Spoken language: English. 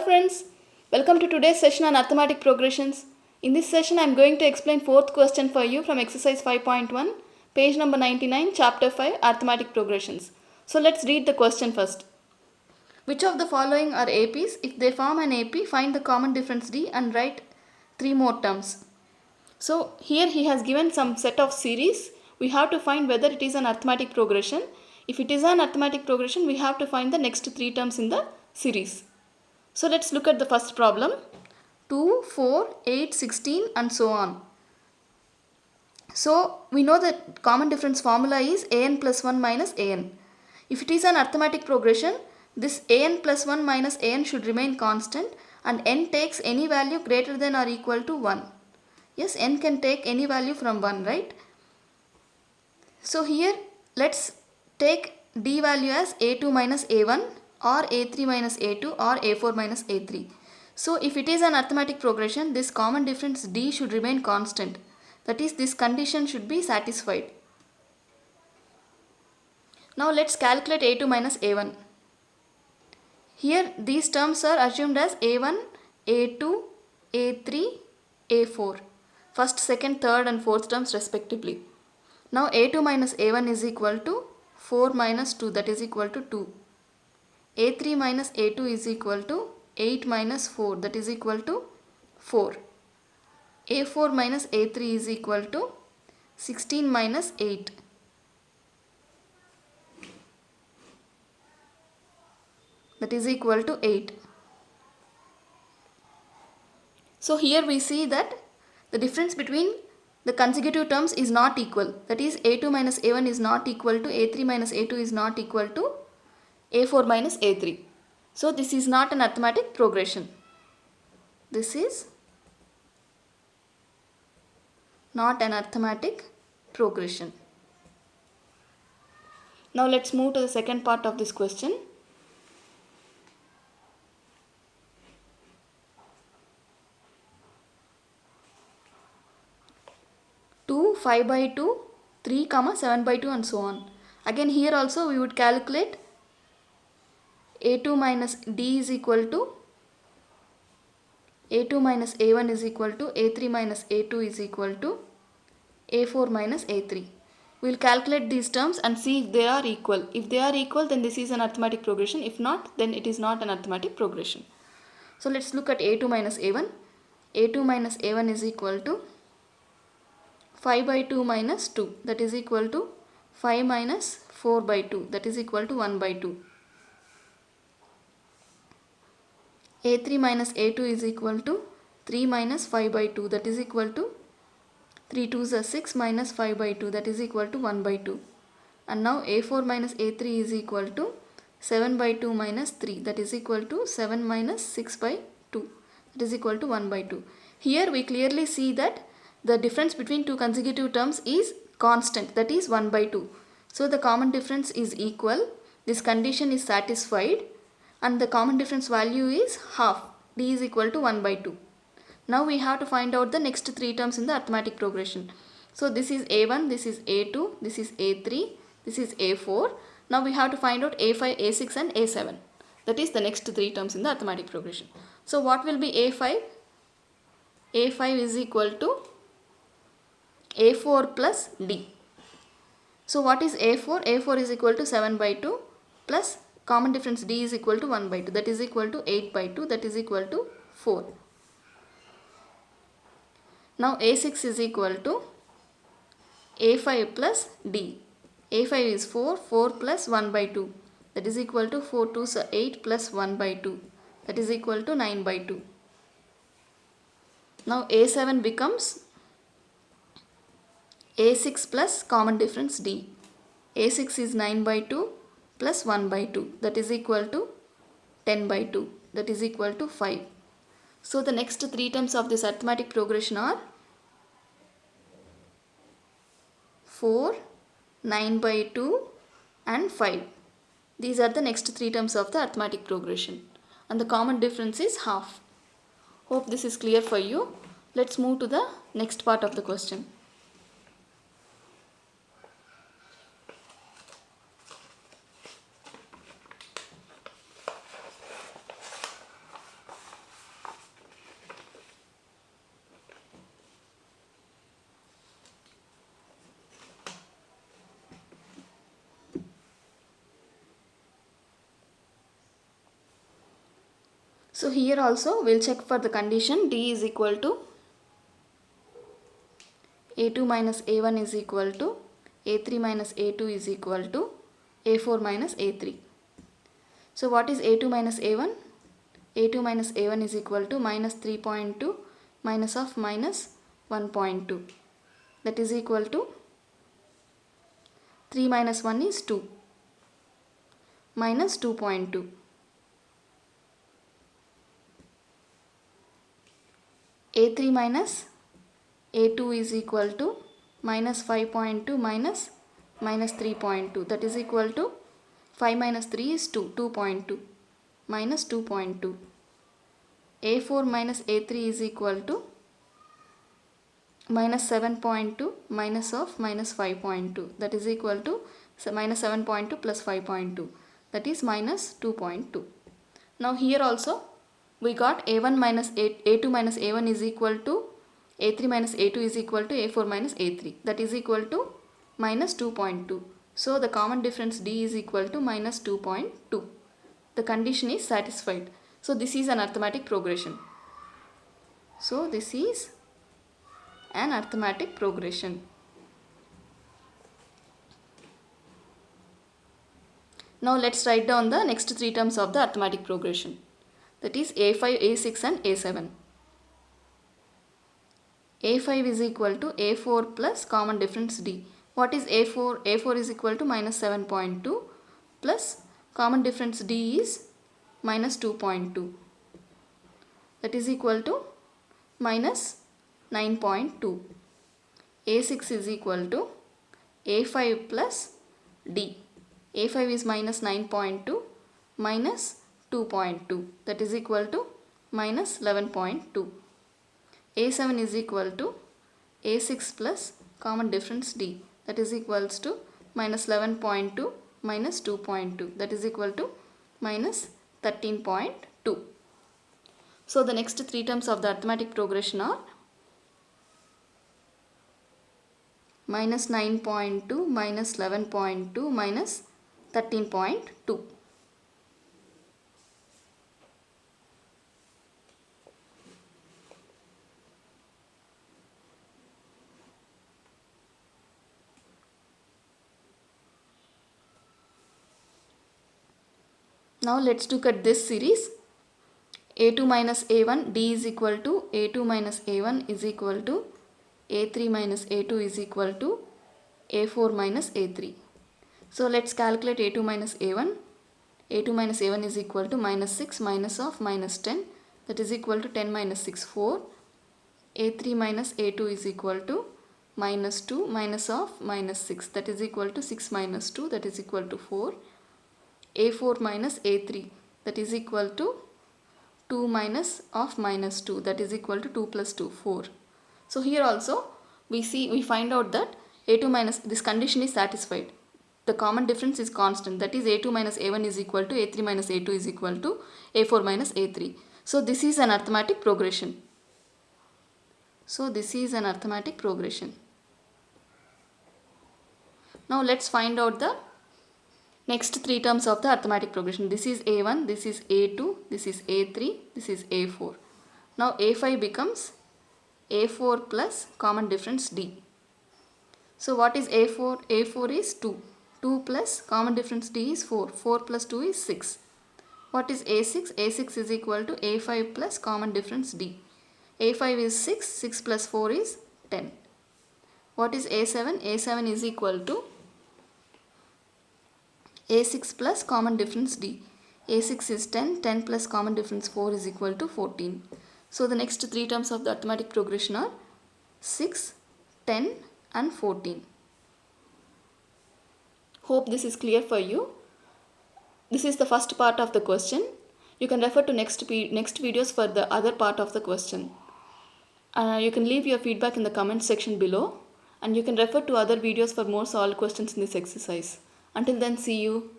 friends, welcome to today's session on arithmetic progressions. In this session I am going to explain fourth question for you from exercise 5.1, page number 99, chapter 5, arithmetic progressions. So let's read the question first. Which of the following are APs? If they form an AP, find the common difference D and write 3 more terms. So here he has given some set of series. We have to find whether it is an arithmetic progression. If it is an arithmetic progression, we have to find the next 3 terms in the series. So let's look at the first problem. 2, 4, 8, 16 and so on. So we know that common difference formula is an plus 1 minus an. If it is an arithmetic progression, this an plus 1 minus an should remain constant and n takes any value greater than or equal to 1. Yes, n can take any value from 1, right? So here let's take d value as a2 minus a1 or a3 minus a2 or a4 minus a3. So if it is an arithmetic progression, this common difference d should remain constant. That is, this condition should be satisfied. Now let's calculate a2 minus a1. Here these terms are assumed as a1, a2, a3, a4. First, second, third and fourth terms respectively. Now a2 minus a1 is equal to 4 minus 2, that is equal to 2. a3 minus a2 is equal to 8 minus 4, that is equal to 4. a4 minus a3 is equal to 16 minus 8. That is equal to 8. So here we see that the difference between the consecutive terms is not equal. That is, a2 minus a1 is not equal to a3 minus a2 is not equal to a4 minus a3. So this is not an arithmetic progression. This is not an arithmetic progression. Now let's move to the second part of this question. Two, 5 by 2, 3, 7 by 2 and so on. Again here also we would calculate a2 minus d is equal to a2 minus a1 is equal to a3 minus a2 is equal to a4 minus a3. We will calculate these terms and see if they are equal. If they are equal, then this is an arithmetic progression. If not, then it is not an arithmetic progression. So let's look at a2 minus a1. a2 minus a1 is equal to 5 by 2 minus 2, that is equal to 5 minus 4 by 2, that is equal to 1 by 2. a3 minus a2 is equal to 3 minus 5 by 2, that is equal to 3 2s are 6 minus 5 by 2, that is equal to 1 by 2. And now a4 minus a3 is equal to 7 by 2 minus 3, that is equal to 7 minus 6 by 2, that is equal to 1 by 2. Here we clearly see that the difference between two consecutive terms is constant, that is 1 by 2. So the common difference is equal. This condition is satisfied and the common difference value is half. D is equal to 1 by 2. Now we have to find out the next 3 terms in the arithmetic progression. So this is a1, this is a2, this is a3, this is a4. Now we have to find out a5, a6 and a7. That is the next 3 terms in the arithmetic progression. So what will be a5? a5 is equal to a4 plus d. So what is a4? a4 is equal to 7 by 2 plus common difference d is equal to 1 by 2, that is equal to 8 by 2, that is equal to 4. Now a6 is equal to a5 plus d. a5 is 4, 4 plus 1 by 2, that is equal to 4 2s are 8 plus 1 by 2, that is equal to 9 by 2. Now a7 becomes a6 plus common difference d. a6 is 9 by 2 plus 1 by 2, that is equal to 10 by 2, that is equal to 5. So the next 3 terms of this arithmetic progression are 4, 9 by 2 and 5. These are the next 3 terms of the arithmetic progression and the common difference is half. Hope this is clear for you. Let's move to the next part of the question. So here also we'll check for the condition D is equal to A2 minus A1 is equal to A3 minus A2 is equal to A4 minus A3. So what is A2 minus A1? A2 minus A1 is equal to minus 3.2 minus of minus 1.2. That is equal to 3 minus 1 is 2 minus 2.2. A3 minus A2 is equal to minus 5.2 minus 3.2. That is equal to 5 minus 3 is 2, 2.2 minus 2.2. A4 minus A3 is equal to minus 7.2 minus of minus 5.2. That is equal to minus 7.2 plus 5.2. That is minus 2.2. Now here also we got A1 minus A2 minus A1 is equal to A3 minus A2 is equal to A4 minus A3. That is equal to minus 2.2. So the common difference D is equal to minus 2.2. The condition is satisfied. So this is an arithmetic progression. So this is an arithmetic progression. Now let's write down the next three terms of the arithmetic progression. That is A5, A6 and A7. A5 is equal to A4 plus common difference D. What is A4? A4 is equal to minus 7.2 plus common difference D is minus 2.2. That is equal to minus 9.2. A6 is equal to A5 plus D. A5 is minus 9.2 minus 2.2. That is equal to minus 11.2. A7 is equal to A6 plus common difference D. That is equals to minus 11.2 minus 2.2. That is equal to minus 13.2. So the next three terms of the arithmetic progression are minus 9.2 minus 11.2 minus 13.2. Now let's look at this series. A2 minus A1 D is equal to A2 minus A1 is equal to A3 minus A2 is equal to A4 minus A3. So let's calculate A2 minus A1. A2 minus A1 is equal to minus 6 minus of minus 10. That is equal to 10 minus 6, 4. A3 minus A2 is equal to minus 2 minus of minus 6. That is equal to 6 minus 2. That is equal to 4. A4 minus A3. That is equal to 2 minus of minus 2. That is equal to 2 plus 2, 4. So here also we find out that A2 minus, this condition is satisfied. The common difference is constant. That is A2 minus A1 is equal to A3 minus A2 is equal to A4 minus A3. So this is an arithmetic progression. Now let's find out the next three terms of the arithmetic progression. This is A1, this is A2, this is A3, this is A4. Now A5 becomes A4 plus common difference D. So what is A4? A4 is 2. 2 plus common difference D is 4. 4 plus 2 is 6. What is A6? A6 is equal to A5 plus common difference D. A5 is 6. 6 plus 4 is 10. What is A7? A7 is equal to A6 plus common difference D. A6 is 10. 10 plus common difference 4 is equal to 14. So the next three terms of the arithmetic progression are 6, 10 and 14. Hope this is clear for you. This is the first part of the question. You can refer to next videos for the other part of the question. You can leave your feedback in the comment section below, and you can refer to other videos for more solved questions in this exercise. Until then, see you.